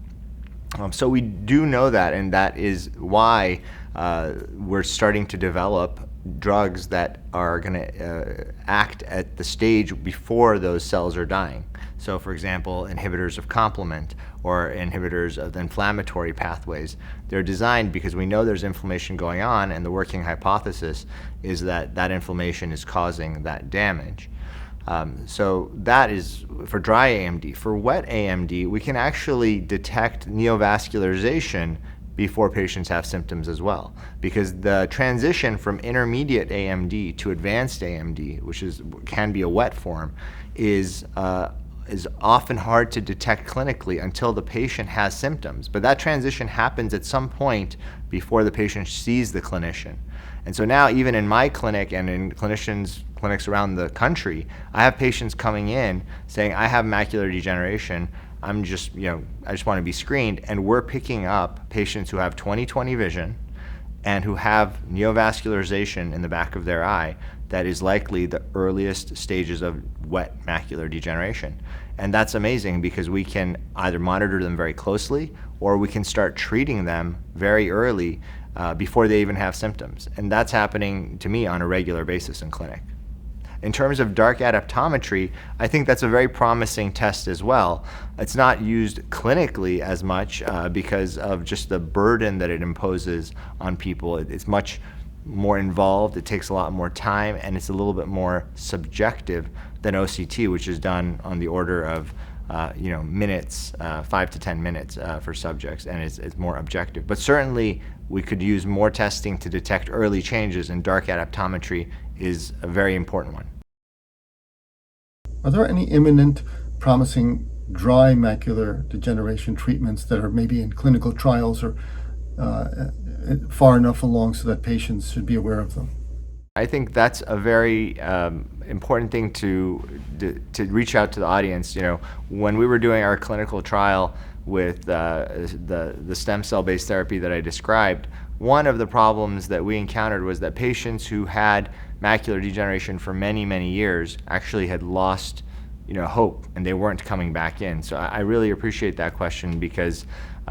So we do know that, and that is why we're starting to develop drugs that are going to act at the stage before those cells are dying. So for example, inhibitors of complement or inhibitors of the inflammatory pathways. They're designed because we know there's inflammation going on, and the working hypothesis is that that inflammation is causing that damage. So that is for dry AMD. For wet AMD, we can actually detect neovascularization before patients have symptoms as well, because the transition from intermediate AMD to advanced AMD, which can be a wet form, is often hard to detect clinically until the patient has symptoms. But that transition happens at some point before the patient sees the clinician. And so now, even in my clinic and in clinics around the country, I have patients coming in saying, I have macular degeneration. I just want to be screened. And we're picking up patients who have 20/20 vision and who have neovascularization in the back of their eye that is likely the earliest stages of wet macular degeneration. And that's amazing because we can either monitor them very closely or we can start treating them very early before they even have symptoms. And that's happening to me on a regular basis in clinic. In terms of dark adaptometry, I think that's a very promising test as well. It's not used clinically as much because of just the burden that it imposes on people. It's much more involved, it takes a lot more time, and it's a little bit more subjective than OCT, which is done on the order of minutes, 5 to 10 minutes for subjects, and it's more objective. But certainly we could use more testing to detect early changes, and dark adaptometry is a very important one. Are there any imminent promising dry macular degeneration treatments that are maybe in clinical trials or far enough along so that patients should be aware of them? I think that's a very important thing to reach out to the audience. When we were doing our clinical trial with the stem cell-based therapy that I described, one of the problems that we encountered was that patients who had macular degeneration for many, many years actually had lost hope, and they weren't coming back in. So I really appreciate that question, because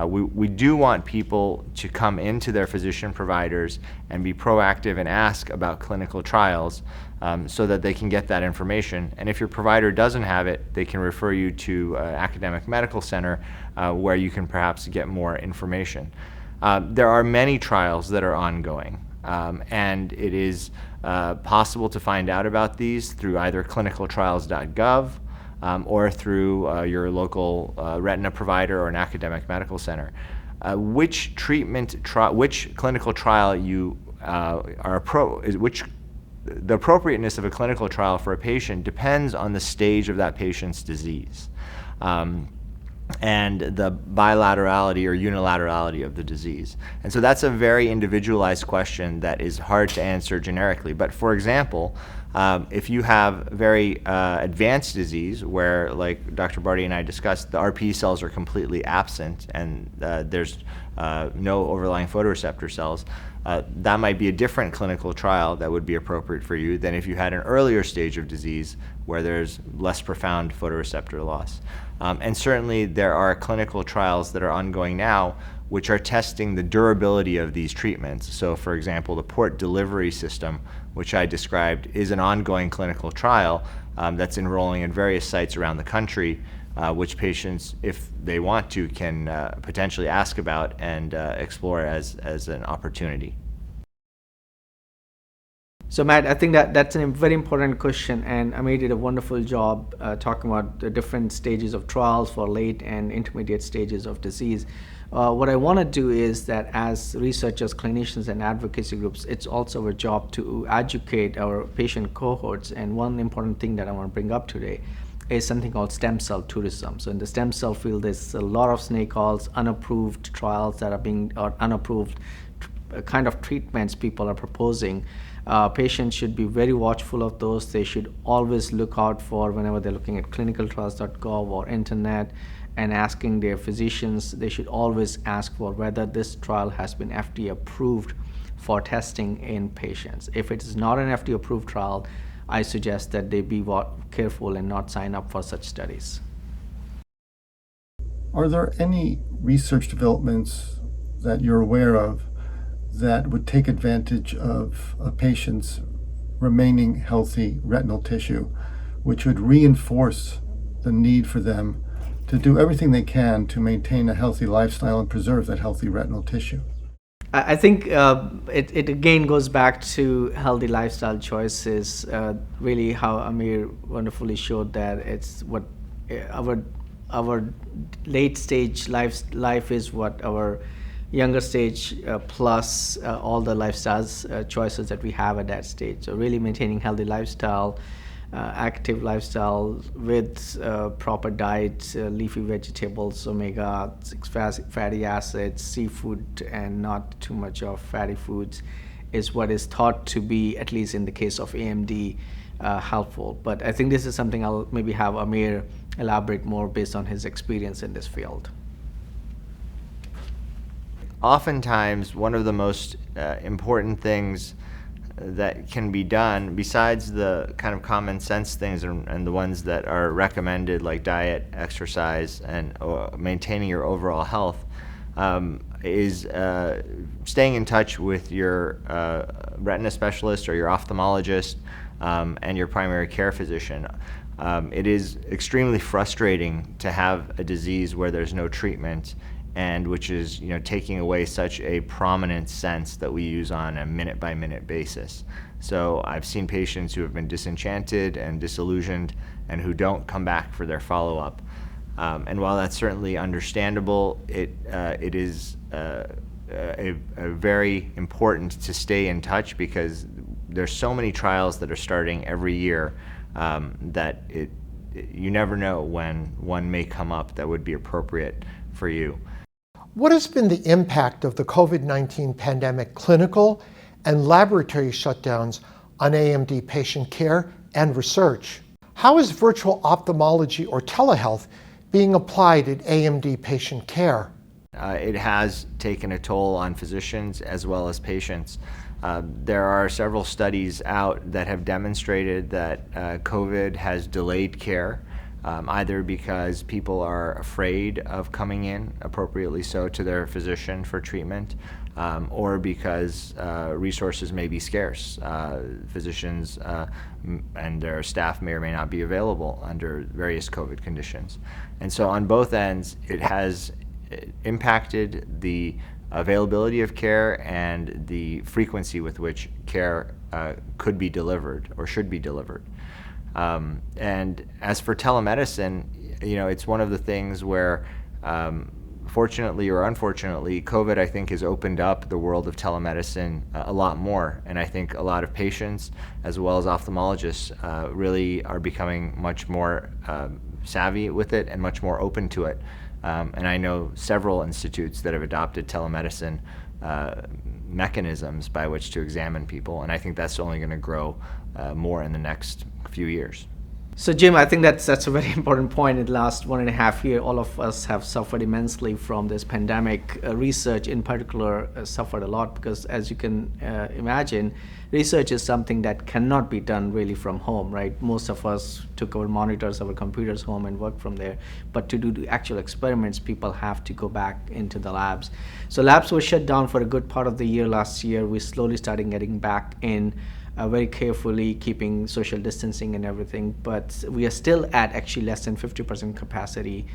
we do want people to come into their physician providers and be proactive and ask about clinical trials so that they can get that information. And if your provider doesn't have it, they can refer you to an academic medical center where you can perhaps get more information. There are many trials that are ongoing, and it is possible to find out about these through either clinicaltrials.gov or through your local retina provider or an academic medical center. Which clinical trial you which the appropriateness of a clinical trial for a patient depends on the stage of that patient's disease. And the bilaterality or unilaterality of the disease. And so that's a very individualized question that is hard to answer generically. But for example, if you have very advanced disease where, like Dr. Barty and I discussed, the RPE cells are completely absent and there's no overlying photoreceptor cells, that might be a different clinical trial that would be appropriate for you than if you had an earlier stage of disease where there's less profound photoreceptor loss. And certainly there are clinical trials that are ongoing now which are testing the durability of these treatments. So for example, the port delivery system, which I described, is an ongoing clinical trial that's enrolling in various sites around the country, which patients, if they want to, can potentially ask about and explore as an opportunity. So Matt, I think that's a very important question, and Amir did a wonderful job talking about the different stages of trials for late and intermediate stages of disease. What I want to do is that as researchers, clinicians, and advocacy groups, it's also our job to educate our patient cohorts. And one important thing that I want to bring up today is something called stem cell tourism. So in the stem cell field, there's a lot of snake oils, unapproved trials that are being, or unapproved kind of treatments people are proposing. Patients should be very watchful of those. They should always look out for, whenever they're looking at clinicaltrials.gov or internet and asking their physicians, they should always ask for whether this trial has been FDA approved for testing in patients. If it is not an FDA approved trial, I suggest that they be careful and not sign up for such studies. Are there any research developments that you're aware of that would take advantage of a patient's remaining healthy retinal tissue, which would reinforce the need for them to do everything they can to maintain a healthy lifestyle and preserve that healthy retinal tissue? I think it again goes back to healthy lifestyle choices, really how Amir wonderfully showed that it's what our late stage life is, what our younger stage plus all the lifestyles choices that we have at that stage. So really maintaining healthy lifestyle, active lifestyle with proper diet, leafy vegetables, omega-6 fatty acids, seafood, and not too much of fatty foods is what is thought to be, at least in the case of AMD, helpful. But I think this is something I'll maybe have Amir elaborate more based on his experience in this field. Oftentimes, one of the most important things that can be done, besides the kind of common sense things and the ones that are recommended, like diet, exercise, and maintaining your overall health, is staying in touch with your retina specialist or your ophthalmologist and your primary care physician. It is extremely frustrating to have a disease where there's no treatment, and which is, taking away such a prominent sense that we use on a minute-by-minute basis. So I've seen patients who have been disenchanted and disillusioned and who don't come back for their follow-up. And while that's certainly understandable, it is very important to stay in touch, because there's so many trials that are starting every year that you never know when one may come up that would be appropriate for you. What has been the impact of the COVID-19 pandemic clinical and laboratory shutdowns on AMD patient care and research? How is virtual ophthalmology or telehealth being applied in AMD patient care? It has taken a toll on physicians as well as patients. There are several studies out that have demonstrated that COVID has delayed care, either because people are afraid of coming in, appropriately so, to their physician for treatment, or because resources may be scarce. Physicians and their staff may or may not be available under various COVID conditions. And so on both ends, it has impacted the availability of care and the frequency with which care could be delivered or should be delivered. And as for telemedicine, it's one of the things where fortunately or unfortunately, COVID, I think, has opened up the world of telemedicine a lot more. And I think a lot of patients, as well as ophthalmologists, really are becoming much more savvy with it and much more open to it. And I know several institutes that have adopted telemedicine mechanisms by which to examine people. And I think that's only going to grow more in the next few years. So Jim, I think that's a very important point. In the last 1.5 years, all of us have suffered immensely from this pandemic. Research in particular suffered a lot because, as you can imagine, research is something that cannot be done really from home, right? Most of us took our monitors, our computers home and worked from there. But to do the actual experiments, people have to go back into the labs. So labs were shut down for a good part of the year last year. We slowly started getting back in. Very carefully keeping social distancing and everything, but we are still at actually less than 50% capacity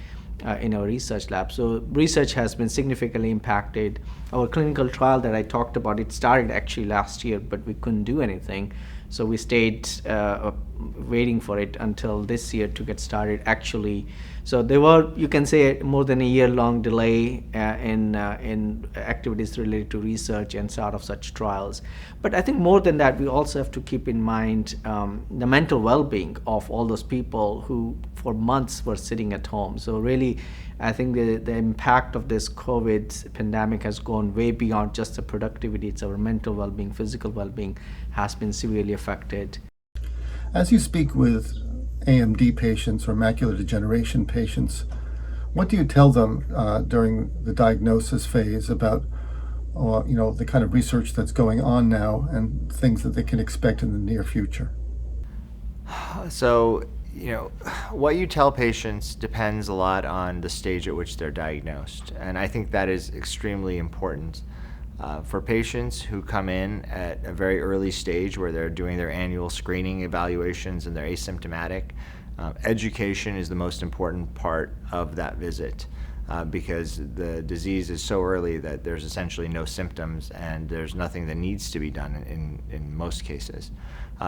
in our research lab. So research has been significantly impacted. Our clinical trial that I talked about, it started actually last year, but we couldn't do anything. So we stayed waiting for it until this year to get started actually. So there were, you can say, more than a year-long delay in activities related to research and start of such trials. But I think more than that, we also have to keep in mind the mental well-being of all those people who for months were sitting at home. So really, I think the impact of this COVID pandemic has gone way beyond just the productivity. It's our mental well-being, physical well-being has been severely affected. As you speak with AMD patients or macular degeneration patients, what do you tell them during the diagnosis phase about the kind of research that's going on now and things that they can expect in the near future? So, what you tell patients depends a lot on the stage at which they're diagnosed. And I think that is extremely important. For patients who come in at a very early stage where they're doing their annual screening evaluations and they're asymptomatic, education is the most important part of that visit because the disease is so early that there's essentially no symptoms and there's nothing that needs to be done in most cases.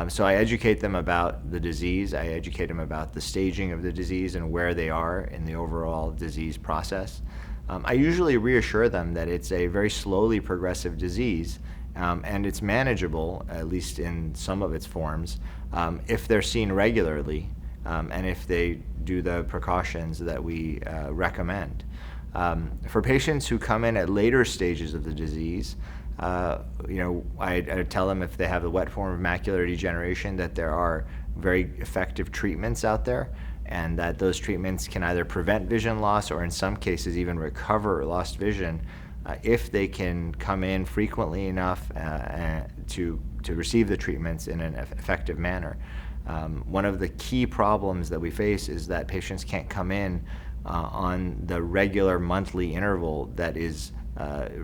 So I educate them about the disease, I educate them about the staging of the disease and where they are in the overall disease process. I usually reassure them that it's a very slowly progressive disease and it's manageable, at least in some of its forms, if they're seen regularly and if they do the precautions that we recommend. For patients who come in at later stages of the disease, I tell them if they have the wet form of macular degeneration that there are very effective treatments out there and that those treatments can either prevent vision loss or in some cases even recover lost vision if they can come in frequently enough to receive the treatments in an effective manner. One of the key problems that we face is that patients can't come in on the regular monthly interval that is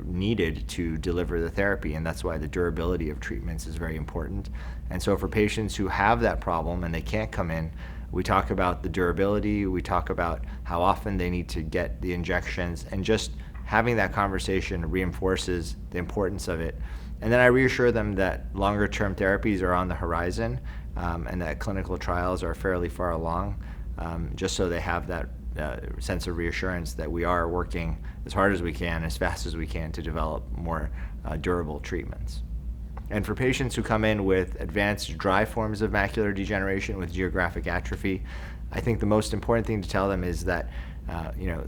needed to deliver the therapy, and that's why the durability of treatments is very important. And so for patients who have that problem and they can't come in, we talk about the durability, we talk about how often they need to get the injections, and just having that conversation reinforces the importance of it. And then I reassure them that longer term therapies are on the horizon and that clinical trials are fairly far along, just so they have that sense of reassurance that we are working as hard as we can, as fast as we can to develop more durable treatments. And for patients who come in with advanced dry forms of macular degeneration with geographic atrophy, I think the most important thing to tell them is that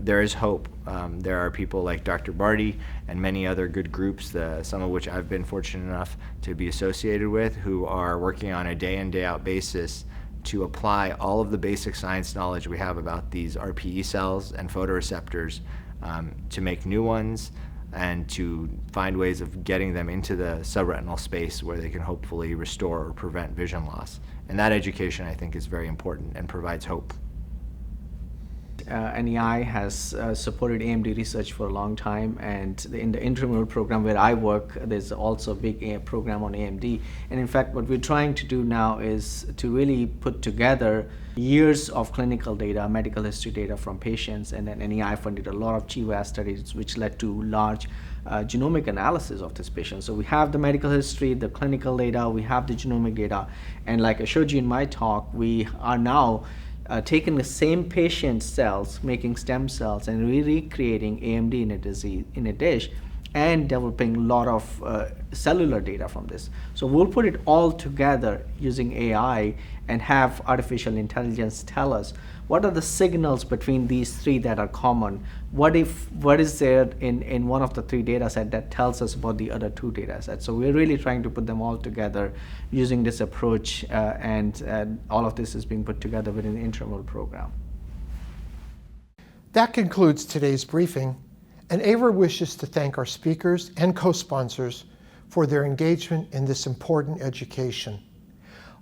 there is hope. There are people like Dr. Barty and many other good groups, some of which I've been fortunate enough to be associated with, who are working on a day in, day out basis to apply all of the basic science knowledge we have about these RPE cells and photoreceptors to make new ones and to find ways of getting them into the subretinal space where they can hopefully restore or prevent vision loss. And that education, I think, is very important and provides hope. NEI has supported AMD research for a long time, and in the intramural program where I work, there's also a big program on AMD. And in fact, what we're trying to do now is to really put together years of clinical data, medical history data from patients, and then NEI funded a lot of GWAS studies, which led to large genomic analysis of this patient. So we have the medical history, the clinical data, we have the genomic data, and like I showed you in my talk, we are now taking the same patient cells, making stem cells, and recreating AMD in a dish, and developing a lot of cellular data from this. So we'll put it all together using AI and have artificial intelligence tell us what are the signals between these three that are common. What is there in one of the three data sets that tells us about the other two data sets? So we're really trying to put them all together using this approach, and all of this is being put together within the intramural program. That concludes today's briefing, and AVER wishes to thank our speakers and co-sponsors for their engagement in this important education.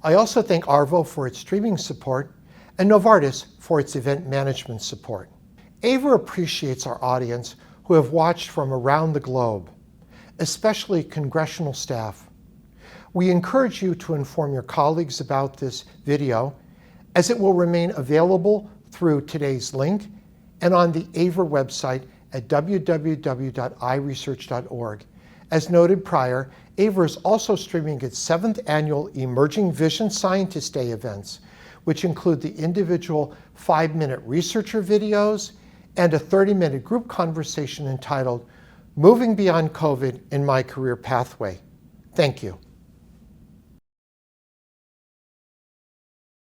I also thank ARVO for its streaming support and Novartis for its event management support. AVER appreciates our audience who have watched from around the globe, especially congressional staff. We encourage you to inform your colleagues about this video, as it will remain available through today's link and on the AVER website at www.iresearch.org. As noted prior, AVER is also streaming its 7th annual Emerging Vision Scientist Day events, which include the individual 5-minute researcher videos and a 30-minute group conversation entitled Moving Beyond COVID in My Career Pathway. Thank you.